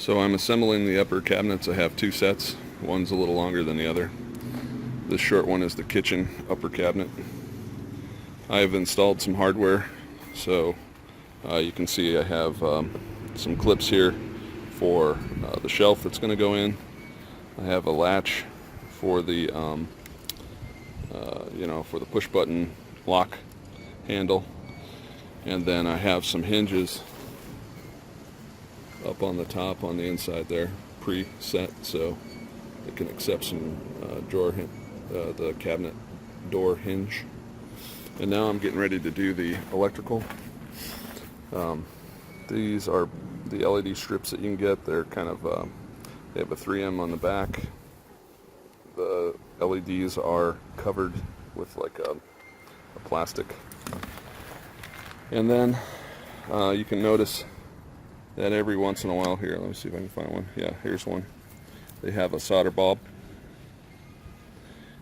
So I'm assembling the upper cabinets. I have two sets. One's a little longer than the other. This short one is the kitchen upper cabinet. I have installed some hardware, so you can see I have some clips here for the shelf that's going to go in. I have a latch for the for the push button lock handle, and then I have some hinges up on the top on the inside there pre-set, so it can accept some the cabinet door hinge. And now I'm getting ready to do the electrical. These are the LED strips that you can get. They're kind of they have a 3M on the back. The LEDs are covered with like a plastic, and then you can notice that every once in a while here, let me see if I can find one. Yeah, here's one. They have a solder bulb.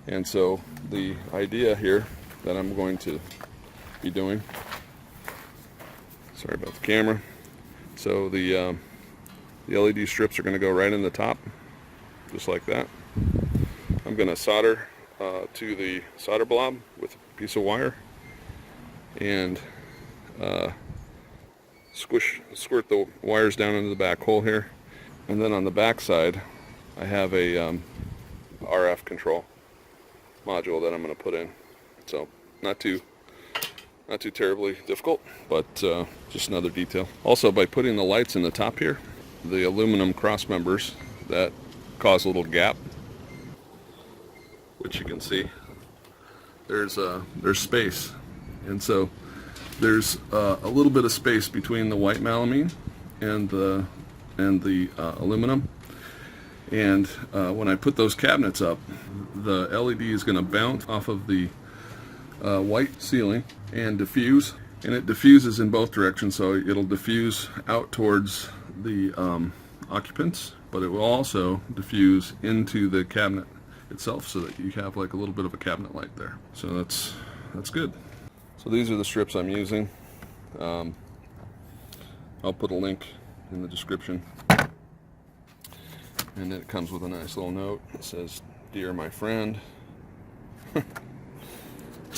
And so the idea here that I'm going to be doing, sorry about the camera, so the LED strips are going to go right in the top, just like that. I'm going to solder to the solder blob with a piece of wire, and squirt the wires down into the back hole here. And then on the back side I have a RF control module that I'm going to put in. So not too terribly difficult, but just another detail. Also, by putting the lights in the top here, the aluminum cross members that cause a little gap, which you can see, there's space, and so there's a little bit of space between the white melamine and the aluminum. And when I put those cabinets up, the LED is going to bounce off of the white ceiling and diffuse, and it diffuses in both directions, so it'll diffuse out towards the occupants, but it will also diffuse into the cabinet itself, so that you have like a little bit of a cabinet light there. So that's good. So these are the strips I'm using. I'll put a link in the description. And then it comes with a nice little note. It says, "Dear my friend."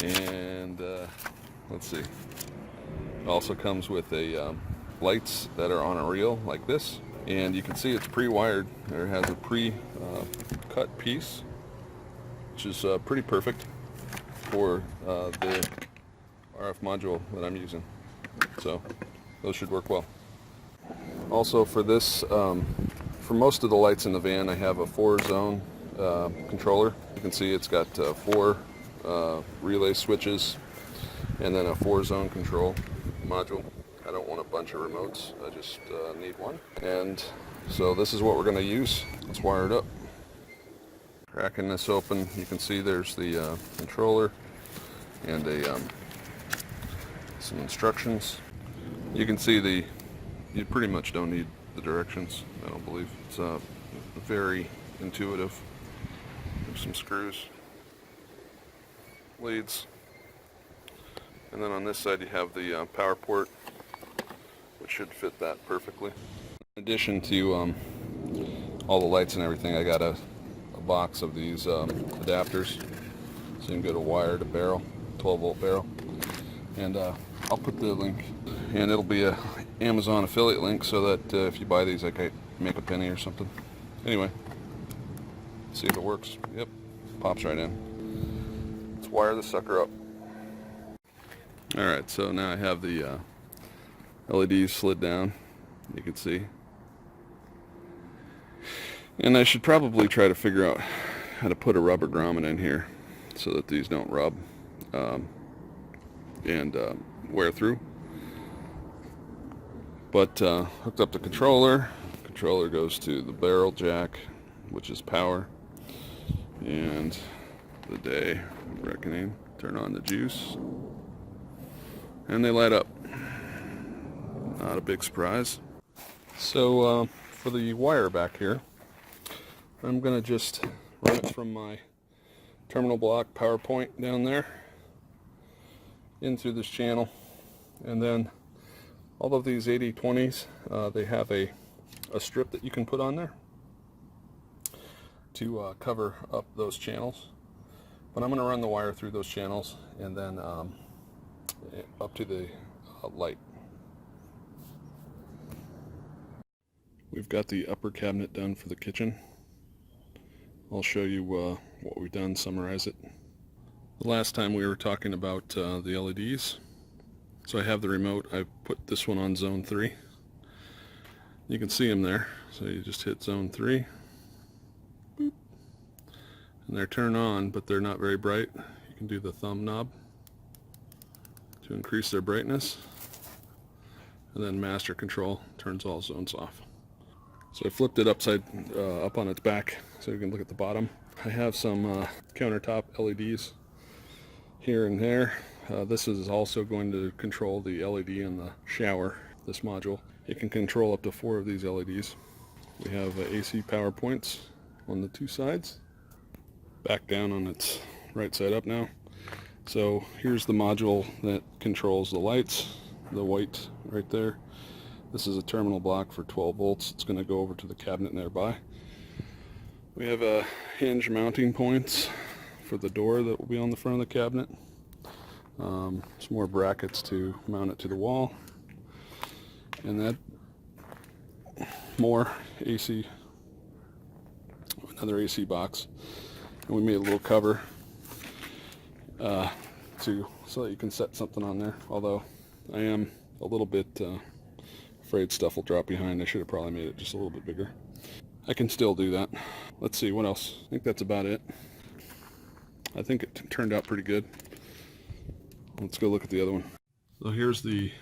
And let's see. It also comes with a lights that are on a reel like this. And you can see it's pre-wired. It has a pre-cut piece, which is pretty perfect for the RF module that I'm using. So those should work well. Also for this, for most of the lights in the van, I have a 4-zone controller. You can see it's got 4 relay switches and then a 4-zone control module. I don't want a bunch of remotes, I just need one. And so this is what we're going to use. Let's wire it up. Cracking this open, you can see there's the controller and some instructions. You can see you pretty much don't need the directions, I don't believe. It's very intuitive. There's some screws, leads, and then on this side you have the power port, which should fit that perfectly. In addition to all the lights and everything, I got a box of these adapters, so you can go to wire to barrel, 12-volt barrel. And I'll put the link, and it'll be a Amazon affiliate link, so that if you buy these I can make a penny or something. Anyway, see if it works. Yep, pops right in. Let's wire the sucker up. Alright, so now I have the LEDs slid down, you can see. And I should probably try to figure out how to put a rubber grommet in here so that these don't rub and wear through. But hooked up the controller. Controller goes to the barrel jack, which is power, and the day of reckoning. Turn on the juice, and they light up. Not a big surprise. So for the wire back here, I'm going to just run it from my terminal block power point down there in through this channel, and then all of these 8020s, they have a a strip that you can put on there to cover up those channels. But I'm going to run the wire through those channels and then up to the light. We've got the upper cabinet done for the kitchen. I'll show you what we've done, summarize it. The last time we were talking about the LEDs. So I have the remote. I put this one on zone 3. You can see them there. So you just hit zone 3. Boop. And they're turned on, but they're not very bright. You can do the thumb knob to increase their brightness. And then master control turns all zones off. So I flipped it up on its back so you can look at the bottom. I have some countertop LEDs here and there. This is also going to control the LED in the shower, this module. It can control up to 4 of these LEDs. We have AC power points on the 2 sides. Back down on its right side up now. So here's the module that controls the lights, the white right there. This is a terminal block for 12 volts. It's going to go over to the cabinet nearby. We have hinge mounting points for the door that will be on the front of the cabinet. Some more brackets to mount it to the wall. And that more AC, another AC box. And we made a little cover so that you can set something on there. Although I am a little bit afraid stuff will drop behind. I should have probably made it just a little bit bigger. I can still do that. Let's see, what else? I think that's about it. I think it turned out pretty good. Let's go look at the other one. So here's the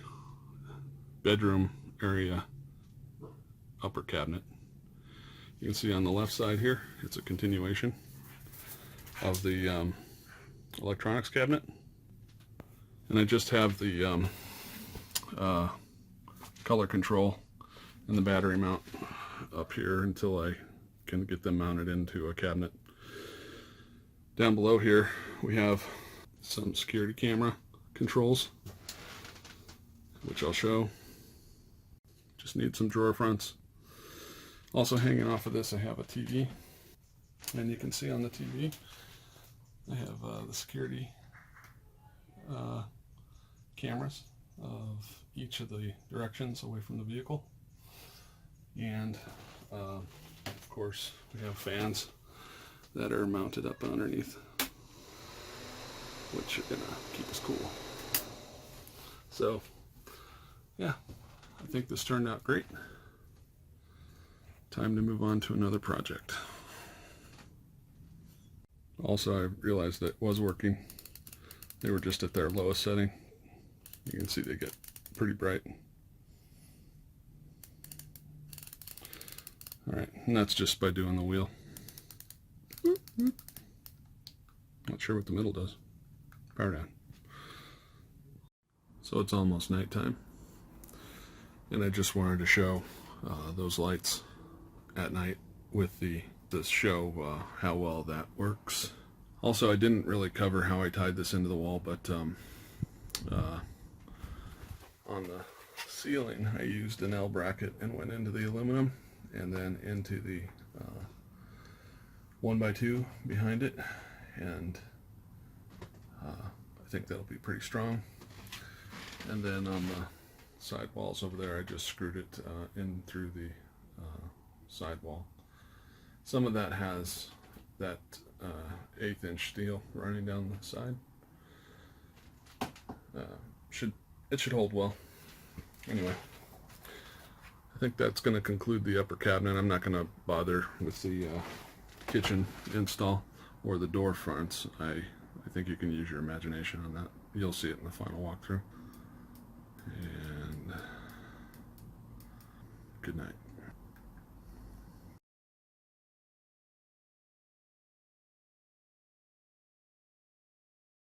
bedroom area upper cabinet. You can see on the left side here, it's a continuation of the electronics cabinet. And I just have the color control and the battery mount up here until I can get them mounted into a cabinet. Down below here we have some security camera controls, which I'll show. Just need some drawer fronts. Also hanging off of this I have a TV, and you can see on the TV I have the security cameras of each of the directions away from the vehicle. And of course we have fans that are mounted up underneath, which are gonna keep us cool. So yeah, I think this turned out great. Time to move on to another project. Also, I realized that it was working. They were just at their lowest setting. You can see they get pretty bright. Alright, and that's just by doing the wheel. Not sure what the middle does. Power down. So it's almost nighttime, and I just wanted to show those lights at night with this show how well that works. Also, I didn't really cover how I tied this into the wall, but on the ceiling I used an L bracket and went into the aluminum and then into the 1x2 behind it, and I think that'll be pretty strong. And then on the side walls over there I just screwed it in through the side wall. Some of that has that 1/8 inch steel running down the side. It should hold well. Anyway, I think that's going to conclude the upper cabinet. I'm not going to bother with the kitchen install or the door fronts. I think you can use your imagination on that. You'll see it in the final walkthrough. And good night.